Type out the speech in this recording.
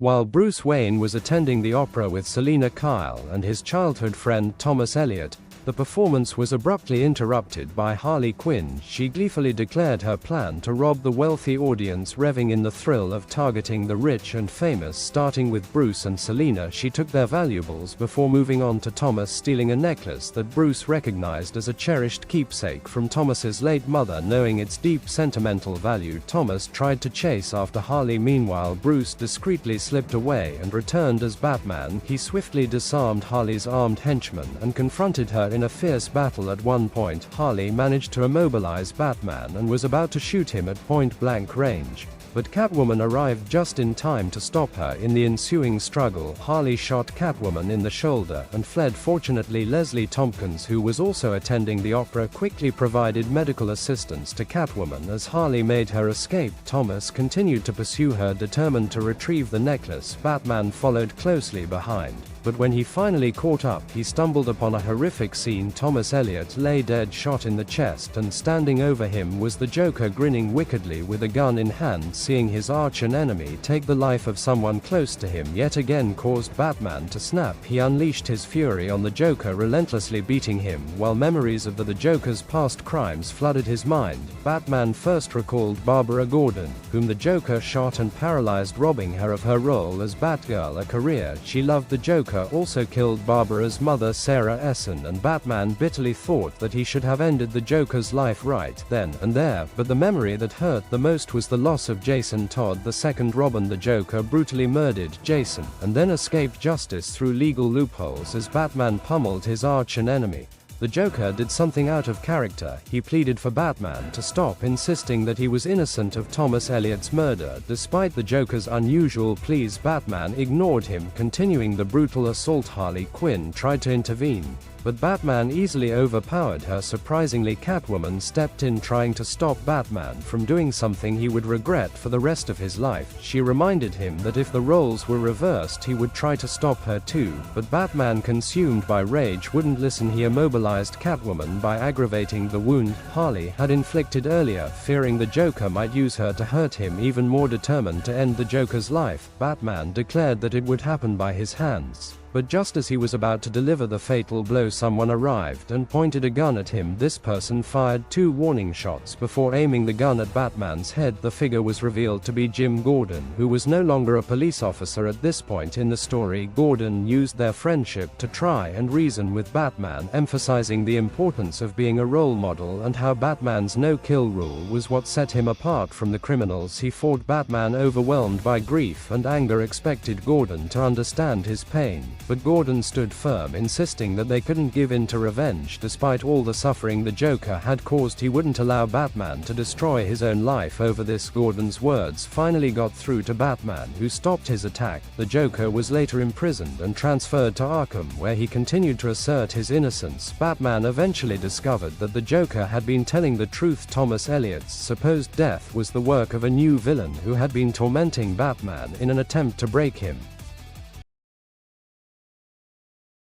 While Bruce Wayne was attending the opera with Selina Kyle and his childhood friend Thomas Elliot, the performance was abruptly interrupted by Harley Quinn. She gleefully declared her plan to rob the wealthy audience, revving in the thrill of targeting the rich and famous. Starting with Bruce and Selina, she took their valuables before moving on to Thomas, stealing a necklace that Bruce recognized as a cherished keepsake from Thomas's late mother. Knowing its deep sentimental value, Thomas tried to chase after Harley. Meanwhile, Bruce discreetly slipped away and returned as Batman. He swiftly disarmed Harley's armed henchmen and confronted her in a fierce battle. At one point, Harley managed to immobilize Batman and was about to shoot him at point-blank range, but Catwoman arrived just in time to stop her. In the ensuing struggle, Harley shot Catwoman in the shoulder and fled. Fortunately, Leslie Tompkins, who was also attending the opera, quickly provided medical assistance to Catwoman as Harley made her escape. Thomas continued to pursue her, determined to retrieve the necklace. Batman followed closely behind, but when he finally caught up, he stumbled upon a horrific scene. Thomas Elliot lay dead, shot in the chest, and standing over him was the Joker, grinning wickedly with a gun in hand. Seeing his arch-enemy take the life of someone close to him yet again caused Batman to snap. He unleashed his fury on the Joker, relentlessly beating him, while memories of the Joker's past crimes flooded his mind. Batman first recalled Barbara Gordon, whom the Joker shot and paralyzed, robbing her of her role as Batgirl, a career she loved. The Joker also killed Barbara's mother, Sarah Essen, and Batman bitterly thought that he should have ended the Joker's life right then and there. But the memory that hurt the most was the loss of Jason Todd II. Robin. The Joker brutally murdered Jason and then escaped justice through legal loopholes as Batman pummeled his arch-enemy. The Joker did something out of character. He pleaded for Batman to stop, insisting that he was innocent of Thomas Elliot's murder. Despite the Joker's unusual pleas, Batman ignored him, continuing the brutal assault. Harley Quinn tried to intervene, but Batman easily overpowered her. Surprisingly, Catwoman stepped in, trying to stop Batman from doing something he would regret for the rest of his life. She reminded him that if the roles were reversed, he would try to stop her too, but Batman, consumed by rage, wouldn't listen. He immobilized Catwoman by aggravating the wound Harley had inflicted earlier. Fearing the Joker might use her to hurt him even more, determined to end the Joker's life, Batman declared that it would happen by his hands. But just as he was about to deliver the fatal blow, someone arrived and pointed a gun at him. This person fired 2 warning shots before aiming the gun at Batman's head. The figure was revealed to be Jim Gordon, who was no longer a police officer at this point in the story. Gordon used their friendship to try and reason with Batman, emphasizing the importance of being a role model and how Batman's no-kill rule was what set him apart from the criminals he fought. Batman, overwhelmed by grief and anger, expected Gordon to understand his pain, but Gordon stood firm, insisting that they couldn't give in to revenge. Despite all the suffering the Joker had caused, he wouldn't allow Batman to destroy his own life over this. Gordon's words finally got through to Batman, who stopped his attack. The Joker was later imprisoned and transferred to Arkham, where he continued to assert his innocence. Batman eventually discovered that the Joker had been telling the truth. Thomas Elliot's supposed death was the work of a new villain who had been tormenting Batman in an attempt to break him.